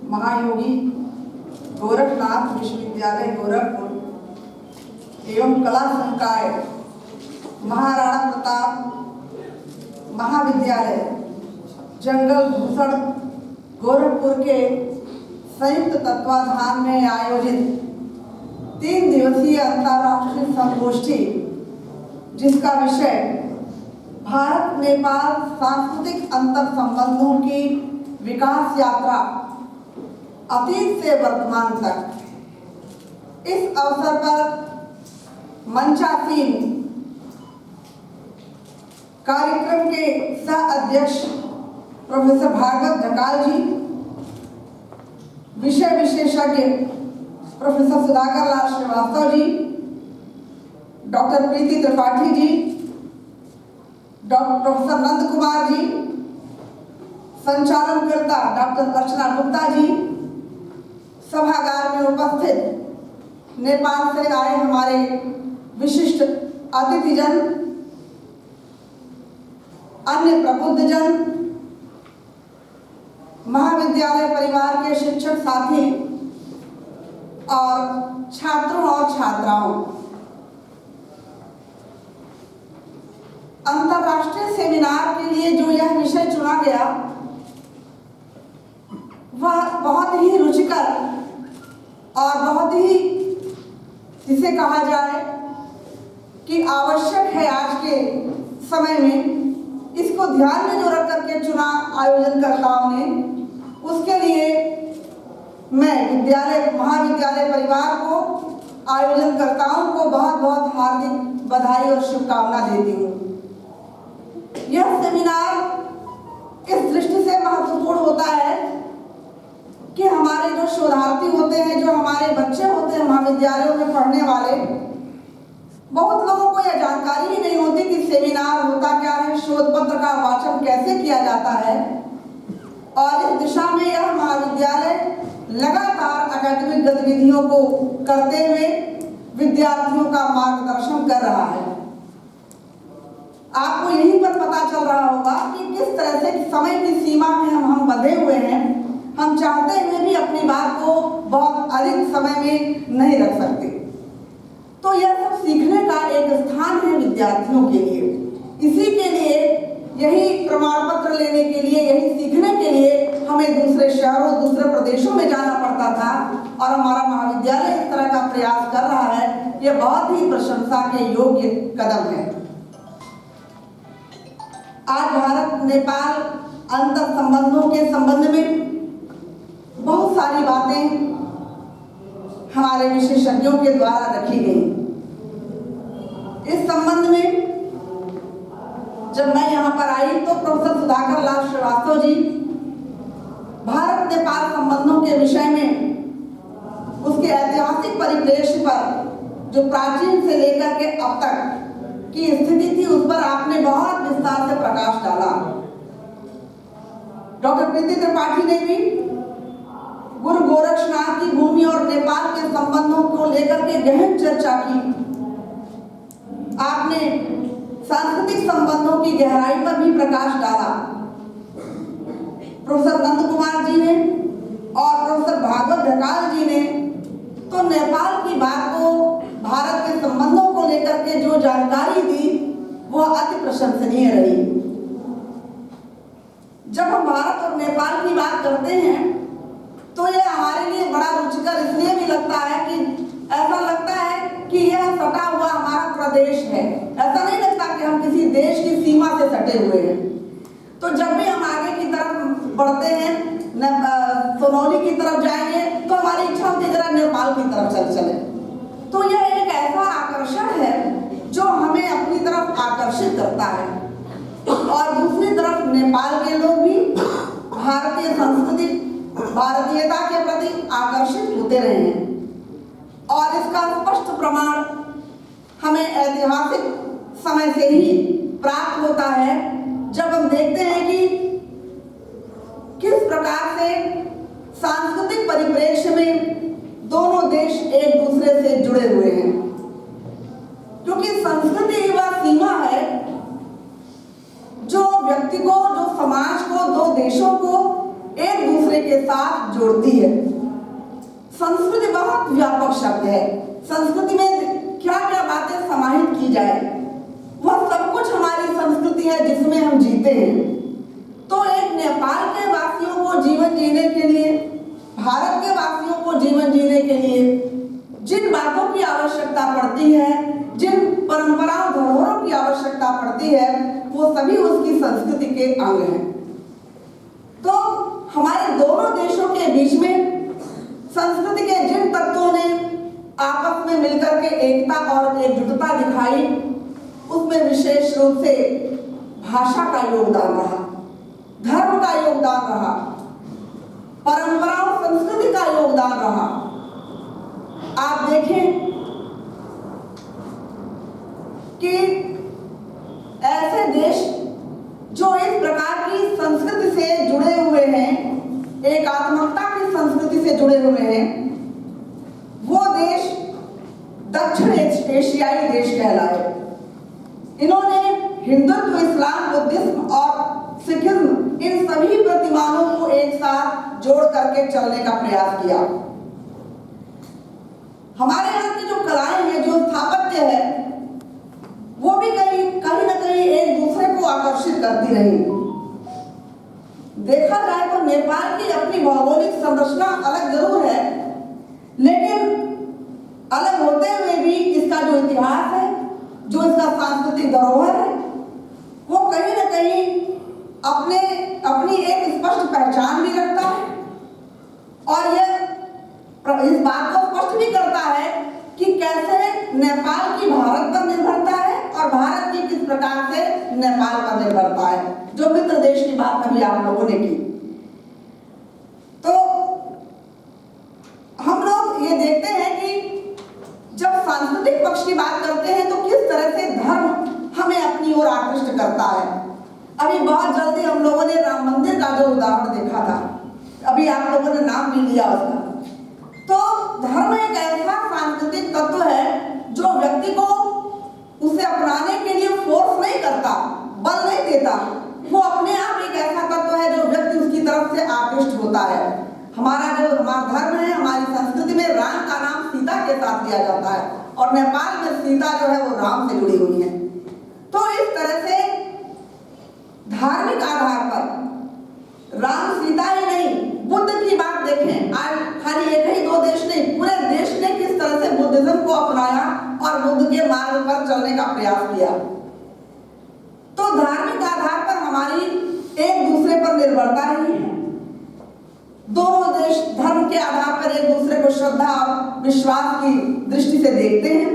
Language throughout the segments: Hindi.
महायोगी गोरखनाथ विश्वविद्यालय गोरखपुर एवं कला संकाय महाराणा प्रताप महाविद्यालय जंगल भूषण गोरखपुर के संयुक्त तत्वाधान में आयोजित 3 दिवसीय अंतर्राष्ट्रीय संगोष्ठी, जिसका विषय भारत नेपाल सांस्कृतिक अंतर संबंधों की विकास यात्रा अतीत से वर्तमान तक, इस अवसर पर मंचासीन कार्यक्रम के सह अध्यक्ष प्रोफेसर भागवत ढकाल जी, विषय विशेषज्ञ प्रोफेसर सुधाकर लाल श्रीवास्तव जी, डॉक्टर प्रीति Tripathi ji, doctor professor Nand Kumar ji, संचालनकर्ता doctor अर्चना गुप्ता जी, सभागार में उपस्थित नेपाल से आए हमारे विशिष्ट अतिथिजन, अन्य प्रबुद्धजन, महाविद्यालय परिवार के शिक्षक साथी और छात्रों और छात्राओं। अंतर्राष्ट्रीय सेमिनार के लिए जो यह विषय चुना गया वह बहुत ही रुचिकर और बहुत ही, जिसे कहा जाए कि आवश्यक है आज के समय में। इसको ध्यान में जो रख करके चुना आयोजनकर्ताओं ने, उसके लिए मैं महाविद्यालय परिवार को, आयोजनकर्ताओं को बहुत बहुत हार्दिक बधाई और शुभकामना देती हूँ। यह सेमिनार इस दृष्टि से महत्वपूर्ण होता है कि हमारे जो शोधार्थी होते हैं, जो हमारे बच्चे होते हैं महाविद्यालयों में पढ़ने वाले, बहुत लोगों को यह जानकारी ही नहीं होती कि सेमिनार होता क्या है, शोध पत्र का वाचन कैसे किया जाता है। और इस दिशा में यह महाविद्यालय लगातार अकादमिक गतिविधियों को करते हुए विद्यार्थियों का मार्गदर्शन कर रहा है। आपको यहीं पर पता चल रहा होगा कि किस तरह से समय की सीमा में हम बंधे हुए हैं। हम चाहते हुए भी अपनी बात को बहुत अधिक समय में नहीं रख सकते। तो यह सब सीखने का एक स्थान है विद्यार्थियों के लिए। इसी के लिए, यही प्रमाण पत्र लेने के लिए, यही सीखने के लिए हमें दूसरे शहरों, दूसरे प्रदेशों में जाना पड़ता था, और हमारा महाविद्यालय इस तरह का प्रयास कर रहा है। यह बहुत ही प्रशंसा के योग्य कदम है। आज भारत नेपाल अंतर संबंधों के संबंध में बहुत सारी बातें हमारे विशेषज्ञों के द्वारा रखी गई। इस संबंध में जब मैं यहाँ पर आई तो प्रोफेसर सुधाकर लाल श्रीवास्तव जी भारत नेपाल संबंधों के विषय में, उसके ऐतिहासिक परिप्रेक्ष्य पर, जो प्राचीन से लेकर के अब तक की स्थिति थी, उस पर आपने बहुत विस्तार से प्रकाश डाला। डॉक्टर प्रीति त्रिपाठी ने भी गुरु गोरक्षनाथ की भूमि और नेपाल के संबंधों को लेकर के गहन चर्चा की। आपने सांस्कृतिक संबंधों की गहराई पर भी प्रकाश डाला। प्रोफेसर नंद कुमार जी ने और प्रोफेसर भागवत ढकाल जी ने तो नेपाल की बात को, भारत के संबंधों को लेकर के जो जानकारी दी, वह अति प्रशंसनीय रही। जब हम भारत और नेपाल की बात करते हैं तो यह हमारे लिए बड़ा रुचिकर इसलिए भी लगता है कि ऐसा लगता है कि यह सटा हुआ हमारा प्रदेश है। ऐसा नहीं लगता कि हम किसी देश की सीमा से सटे हुए हैं। तो जब भी हम आगे की तरफ बढ़ते हैं, सोनौली की तरफ जाएंगे, तो हमारी इच्छा होती है जरा नेपाल की तरफ चले। तो यह एक ऐसा आकर्षण है जो हमें अपनी तरफ आकर्षित करता है। और दूसरी तरफ नेपाल के लोग भी भारतीय संस्कृति, भारतीयता के प्रति आकर्षित होते रहे हैं। और इसका स्पष्ट प्रमाण हमें ऐतिहासिक समय से ही प्राप्त होता है, जब हम देखते हैं कि किस प्रकार से सांस्कृतिक परिप्रेक्ष्य में दोनों देश एक दूसरे से जुड़े हुए हैं। क्योंकि संस्कृति वह सीमा है जो व्यक्ति को, जो समाज को, दो देशों को एक दूसरे के के साथ जोड़ती है। संस्कृति बहुत व्यापक शब्द है। संस्कृति में क्या क्या बातें समाहित की जाए, वह सब कुछ हमारी संस्कृति है जिसमें हम जीते हैं। तो एक नेपाल के वासियों को जीवन जीने के लिए, भारत के वासियों को जीवन जीने के लिए जिन बातों की आवश्यकता पड़ती है, जिन परंपराओं धरोहरों की आवश्यकता पड़ती है, वो सभी उसकी संस्कृति के अंग हैं। तो हमारे दोनों देशों के बीच में संस्कृति के जिन तत्वों ने आपस में मिलकर के एकता और एकजुटता दिखाई, उसमें विशेष रूप से भाषा का योगदान रहा, धर्म का योगदान रहा, परंपराओं संस्कृति का योगदान रहा। आप देखें कि ऐसे देश जो इस प्रकार की संस्कृति से जुड़े हुए हैं, एकात्मकता की संस्कृति से जुड़े हुए हैं, वो देश दक्षिण एशियाई देश कहलाए। इन्होंने हिंदुत्व, इस्लाम, बुद्धिज्म और सिखिज्म इन सभी प्रतिमानों को एक साथ जोड़ करके चलने का प्रयास किया। हमारे यहाँ की जो कलाएं हैं, जो स्थापत्य है, वो भी कहीं ना कहीं एक दूसरे को आकर्षित करती रही। देखा जाए तो नेपाल की अपनी भौगोलिक संरचना अलग जरूर है, लेकिन अलग होते हुए भी इसका जो इतिहास है, जो इसका सांस्कृतिक धरोहर है, वो कहीं ना कहीं अपनी एक स्पष्ट पहचान भी रखता है और यह इस बात को स्पष्ट भी करता है कि कैसे नेपाल की भारत पर निर्भरता है और भारत की किस प्रकार से नेपाल पर निर्भरता है, जो मित्र देश की बात अभी आप लोगों ने की। तो हम लोग ये देखते हैं कि जब सांस्कृतिक पक्ष की बात करते हैं तो किस तरह से धर्म हमें अपनी ओर आकृष्ट करता है। अभी बहुत जल्दी हम लोगों ने राम मंदिर का जो उदाहरण देखा था, अभी आप लोगों ने नाम भी लिया उसका। तो धर्म एक ऐसा सांस्कृतिक तत्व है जो व्यक्ति को उसे अपनाने के लिए फोर्स नहीं करता, बल नहीं देता। वो अपने आप एक ऐसा तत्व है जो व्यक्ति उसकी तरफ से आकृष्ट होता है। हमारा धर्म है, हमारी संस्कृति में राम का नाम सीता के साथ लिया जाता है और नेपाल में सीता जो है वो राम से जुड़ी हुई है। तो इस तरह से धार्मिक आधार पर राम सीता ही नहीं, बुद्ध की बात देखें, आज खाली एक ही दो देश नहीं, पूरे देश ने किस तरह से बुद्धिज्म को अपनाया और बुद्ध के मार्ग पर चलने का प्रयास किया। तो धार्मिक आधार पर हमारी एक दूसरे पर निर्भरता रही है। दोनों देश धर्म के आधार पर एक दूसरे को श्रद्धा और विश्वास की दृष्टि से देखते हैं।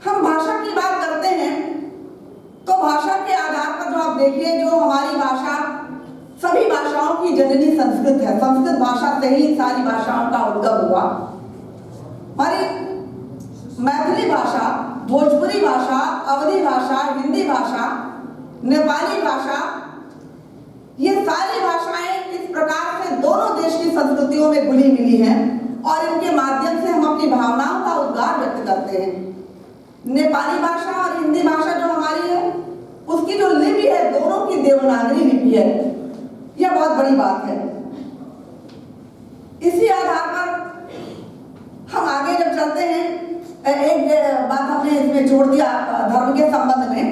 हम भाषा की बात करते हैं तो भाषा के आधार पर जो आप देखिए, जो हमारी भाषा सभी भाषाओं की जननी संस्कृत है। संस्कृत भाषा से ही सारी भाषाओं का उद्गम हुआ। हमारी मैथिली भाषा, भोजपुरी भाषा, अवधी भाषा, हिंदी भाषा, नेपाली भाषा, ये सारी भाषाएं इस प्रकार से दोनों देश की संस्कृतियों में घुली मिली हैं और इनके माध्यम से हम अपनी भावनाओं का उद्गार व्यक्त करते हैं। नेपाली भाषा और हिंदी भाषा जो हमारी है, उसकी जो लिपि है, दोनों की देवनागरी लिपि है। यह बहुत बड़ी बात है। इसी आधार पर हम आगे जब चलते हैं, एक बात हमने इसमें छोड़ दिया धर्म के संबंध में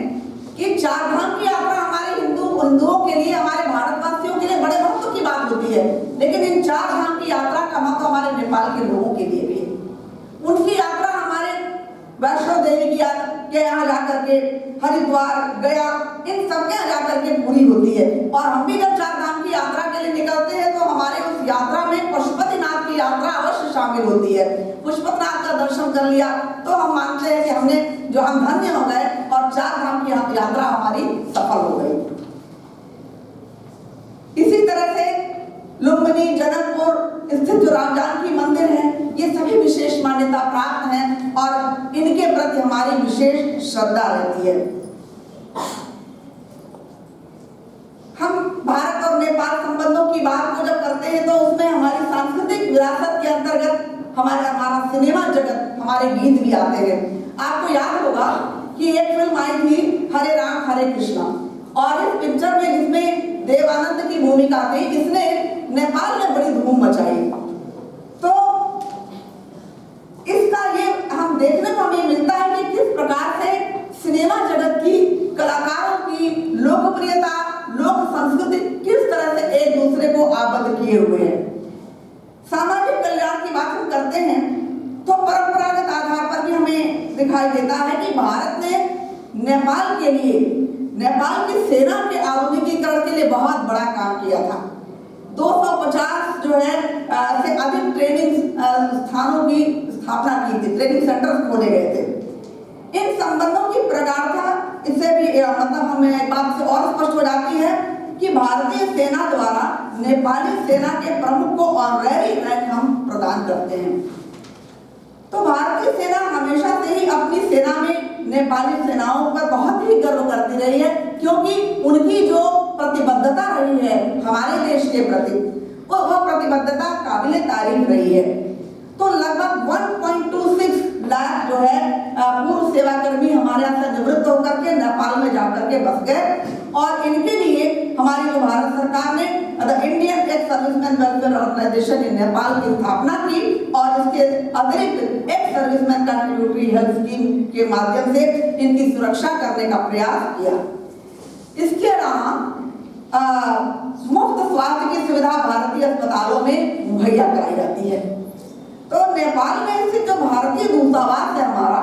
कि चार धाम की यात्रा हमारे हिंदुओं के लिए, हमारे भारतवासियों के लिए बड़े महत्व की बात होती है, लेकिन इन चार धाम की यात्रा का महत्व हमारे नेपाल के लोगों के लिए भी है। उनकी यात्रा हमारे वैष्णो देवी के यहाँ जाकर के, हरिद्वार, गया, इन सब के यहाँ जाकर के पूरी होती है। और हम भी जब चार धाम की यात्रा के लिए निकलते हैं तो हमारे उस यात्रा में पशुपतिनाथ की यात्रा अवश्य शामिल होती है। पशुपतिनाथ का दर्शन कर लिया तो हम मानते हैं कि हम धन्य हो गए और चार धाम की यात्रा हमारी सफल हो गई। इसी तरह से लुम्बिनी, जनकपुर स्थित जो राम जानकी मंदिर है, ये सभी विशेष मान्यता प्राप्त हैं और इनके प्रति हमारी विशेष श्रद्धा रहती है। हम भारत और नेपाल संबंधों की बात को जब करते हैं तो उसमें हमारी सांस्कृतिक विरासत के अंतर्गत हमारा सिनेमा जगत, हमारे गीत भी आते हैं। आपको याद होगा कि एक फिल्म आई थी हरे राम हरे कृष्णा, और इस पिक्चर में जिसमें देवानंद की भूमिका थी, इसने नेपाल में बड़ी धूम मचाई। तो इसका ये हम देखने को हमें मिलता है कि किस प्रकार से सिनेमा जगत की, कलाकारों की लोकप्रियता, लोक संस्कृति किस तरह से एक दूसरे को आबद्ध किए हुए हैं। सामाजिक कल्याण की बात हम करते हैं तो परंपरागत आधार पर भी हमें दिखाई देता है कि भारत ने नेपाल के लिए, नेपाल की सेना के आधुनिकीकरण के लिए बहुत बड़ा काम किया था। 250 जो है से अधिक ट्रेनिंग स्थानों की स्थापना की थी, ट्रेनिंग सेंटर खोले गए थे। इन संबंधों की प्रगाढ़ता, इससे भी मतलब हमें एक बात से और स्पष्ट हो जाती है कि भारतीय सेना द्वारा नेपाली सेना के प्रमुख को ऑनरेरी रैंक हम प्रदान करते हैं। तो भारतीय सेना हमेशा से ही अपनी सेना में नेपाली सेनाओं पर बहुत ही गर्व करती रही है, क्योंकि उनकी जो प्रतिबद्धता रही है हमारे देश के प्रति, वह प्रतिबद्धता काबिले तारीफ रही है। तो लगभग 1.26 लाख जो है पूर्व सेवाकर्मी हमारे यहाँ से निवृत्त होकर के नेपाल में जाकर के बस गए, और इनके लिए हमारी जो भारत सरकार ने the Indian ex serviceman welfare organisation in Nepal की स्थापना की, और इसके अतिरिक्त ex serviceman contributory health scheme के माध्यम से इनकी सुरक्षा करने का प्रयास किया। इसके अलावा मुफ्त स्वास्थ्य की सुविधा भारतीय अस्पतालों में मुहैया कराई जाती है। तो नेपाल में स्थित जो भारतीय दूतावास है हमारा,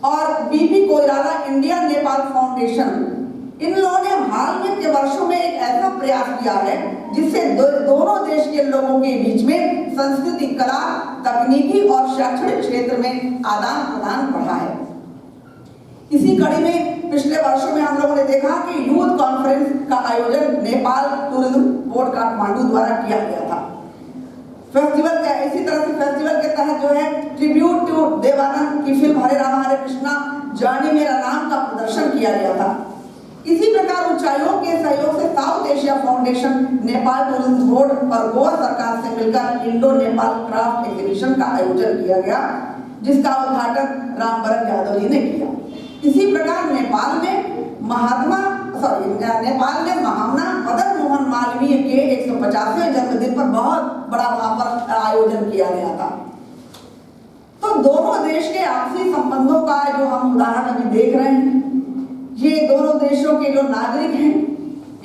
और बीपी कोइराला इंडिया नेपाल फाउंडेशन, इन लोगों ने हाल में के वर्षों में एक ऐसा प्रयास किया है जिससे दोनों देश के लोगों के बीच में संस्कृति, कला, तकनीकी और शैक्षणिक क्षेत्र में आदान प्रदान बढ़ा है। इसी कड़ी में पिछले वर्षों में हम लोगों ने देखा कि यूथ कॉन्फ्रेंस का आयोजन नेपाल टूरिज्म बोर्ड काठमांडू द्वारा किया गया था। फेस्टिवल का, इसी तरह से फेस्टिवल के तहत जो है ट्रिब्यूट टू देवानंद की फिल्म हरे राम हरे कृष्णा जानी मेरा नाम का प्रदर्शन किया गया था। इसी प्रकार ऊंचाइयों के सहयोग से south Asia foundation, Nepal tourism board और गोवा सरकार से मिलकर इंडो नेपाल क्राफ्ट एग्जीबिशन का आयोजन किया गया, जिसका उद्घाटन रामवरण यादव जी ने किया। इसी प्रकार नेपाल में महामना मदन मोहन मालवीय के 150वें जन्मदिन पर बहुत बड़ा वहां पर आयोजन किया गया था। तो दोनों देश के आपसी संबंधों का जो हम उदाहरण अभी देख रहे हैं, ये दोनों देशों के जो नागरिक हैं,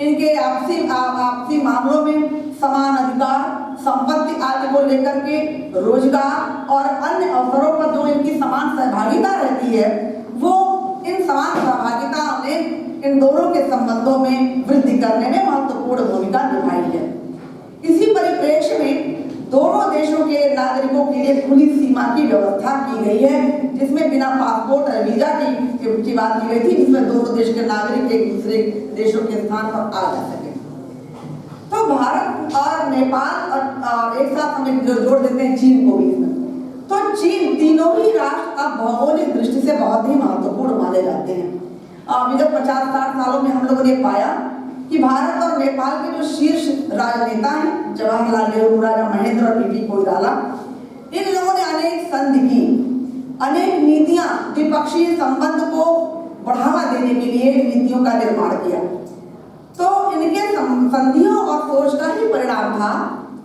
इनके आपसी मामलों में समान अधिकार, संपत्ति आदि को लेकर के, रोजगार और अन्य अवसरों पर जो इनकी समान सहभागिता रहती है, वो इन समान सहभागिता ने इन दोनों के संबंधों में वृद्धि करने में महत्वपूर्ण भूमिका निभाई है। इसी परिप्रेक्ष्य में दोनों देशों के नागरिकों के लिए खुली सीमा की व्यवस्था की गई है, जिसमें बिना पासपोर्ट और वीजा की बात की गई थी, जिसमें दोनों देश के नागरिक एक दूसरे देशों के स्थान पर आ जा सके। तो भारत और नेपाल और एक साथ हमें जोड़ देते हैं चीन को भी इसमें। तो चीन, तीनों ही राष्ट्र अब भौगोलिक दृष्टि से बहुत ही महत्वपूर्ण माने जाते हैं। विगत 50-60 सालों में हम लोगों ने पाया कि भारत और नेपाल के जो शीर्ष राजनेता हैं, जवाहरलाल नेहरू, राजा महेंद्र और बीपी कोइराला, इन लोगों ने अनेक संधि की, अनेक नीतियां, द्विपक्षीय संबंध को बढ़ावा देने के लिए नीतियों का निर्माण किया। तो इनके संधियों और सोच का ही परिणाम था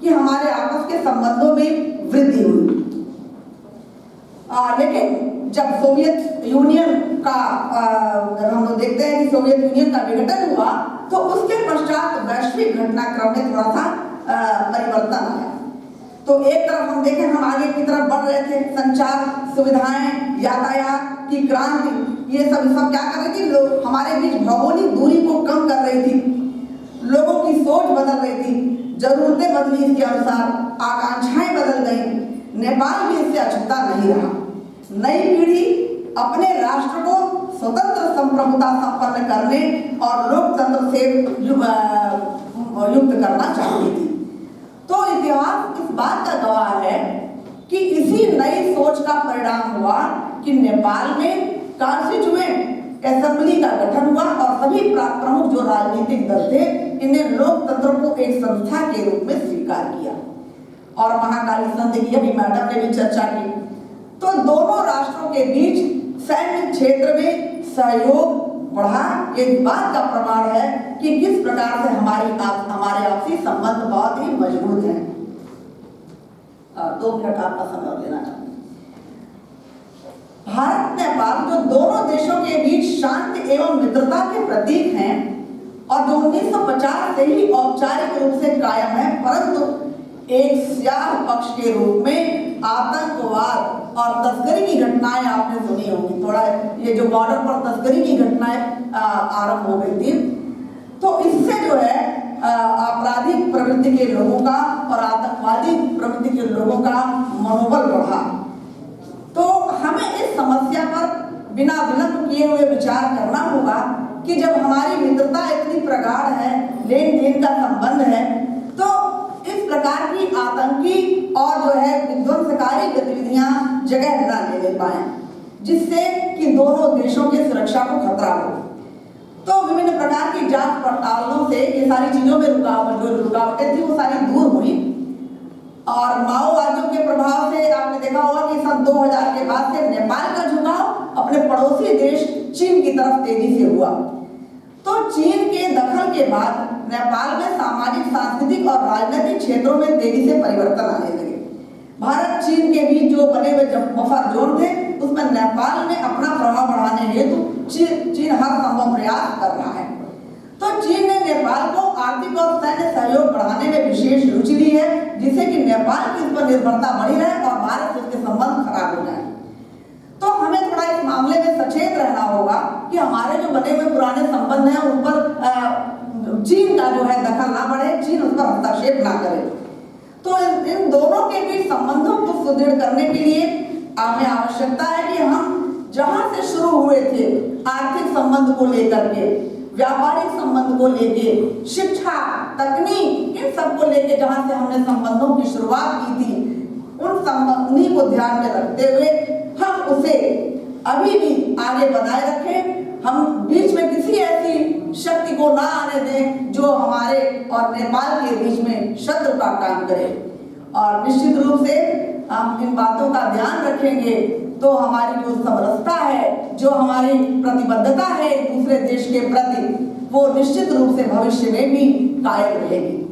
कि हमारे आपस के संबंधों में वृद्धि हुई। लेकिन जब सोवियत यूनियन का हम लोग देखते हैं कि सोवियत यूनियन का विघटन हुआ, तो उसके पश्चात वैश्विक घटनाक्रम में थोड़ा सा परिवर्तन आया। तो एक तरफ हम देखें, हम आगे की तरफ बढ़ रहे थे, संचार सुविधाएं, यातायात की क्रांति, ये सब क्या कर रही थी, लोग हमारे बीच भौगोलिक दूरी को कम कर रही थी, लोगों की सोच बदल रही थी, जरूरतें बदली, इसके अनुसार आकांक्षाएं बदल गई। नेपाल भी इससे अछूता नहीं रहा। नई पीढ़ी अपने राष्ट्र को स्वतंत्र संप्रभुता संपन्न करने और लोकतंत्र से युक्त करना चाहती थी। तो इतिहास इस बात का गवाह है कि इसी नई सोच का परिणाम हुआ कि नेपाल में कॉन्स्टिट्यूएंट असेंबली का गठन हुआ और सभी प्रमुख जो राजनीतिक दल थे, इन्हें लोकतंत्र को एक संस्था के रूप में स्वीकार किया। और महाकाली संधि की अभी मैडम ने भी चर्चा की। तो दोनों राष्ट्रों के बीच सैन्य क्षेत्र में सहयोग बढ़ा, ये इस बात का प्रमाण है कि किस प्रकार से हमारे आपसी संबंध बहुत ही मजबूत हैं। 2 मिनट आपका समय और लेना चाहूंगा। भारत नेपाल जो दोनों देशों के बीच शांति एवं मित्रता के प्रतीक हैं और जो 1950 से ही औपचारिक रूप से कायम है, परंतु एक स्याह पक्ष के रूप में आतंकवाद और तस्करी की घटनाएं आपने सुनी होंगी। थोड़ा ये जो बॉर्डर पर तस्करी की घटनाएं आरंभ हो गई थी, तो इससे जो है आपराधिक प्रवृत्ति के लोगों का और आतंकवादी प्रवृत्ति के लोगों का मनोबल बढ़ा। तो हमें इस समस्या पर बिना विलंब किए हुए विचार करना होगा कि जब हमारी मित्रता इतनी प्रगाढ़ है, लेन देन का संबंध है, तो इस प्रकार की आतंकी और जो है विध्वंसकारी गतिविधियां जगह न ले पाए, जिससे कि दोनों देशों की सुरक्षा को खतरा हो। तो विभिन्न प्रकार की जांच पड़तालों से ये सारी चीजों में रुकावटें थी वो सारी दूर हुई और माओवादियों के प्रभाव से आपने देखा होगा कि सन 2000 के बाद से नेपाल का झुकाव अपने पड़ोसी देश चीन की तरफ तेजी से हुआ। तो चीन के दखल के बाद नेपाल में सामाजिक, सांस्कृतिक और राजनीतिक क्षेत्रों में तेजी से परिवर्तन आने लगे। भारत चीन के बीच जो बने हुए बफर जोन थे, उसमें नेपाल ने अपना प्रभाव बढ़ाने हेतु चीन हर संभव प्रयास कर रहा है। तो चीन ने नेपाल को आर्थिक और सैन्य सहयोग बढ़ाने में विशेष रुचि ली है, जिससे कि नेपाल की इस पर निर्भरता बढ़ी रहे और भारत से उसके संबंध खराब हो जाए। तो हमें थोड़ा इस मामले में सचेत रहना होगा कि हमारे जो बने हुए पुराने संबंध हैं उन पर चीन का जो है दखल ना बढ़े, चीन उस पर हस्तक्षेप ना करे। तो इन दोनों के बीच संबंधों को सुदृढ़ करने के लिए हमें आवश्यकता है कि हम जहां से शुरू हुए थे आर्थिक संबंध को लेकर के, व्यापारिक संबंध को लेके, शिक्षा, तकनीक, इन सब को लेके जहां से हमने संबंधों की शुरुआत की थी, उन संबंधी को ध्यान में रखते हुए हम उसे अभी भी आगे बनाए रखें। हम बीच में किसी ऐसी शक्ति को ना आने दें जो हमारे और नेपाल के बीच में शत्रु का काम करे। और निश्चित रूप से हम इन बातों का ध्यान रखेंगे तो हमारी जो समरसता है, जो हमारी प्रतिबद्धता है एक दूसरे देश के प्रति, वो निश्चित रूप से भविष्य में भी कायम रहेगी।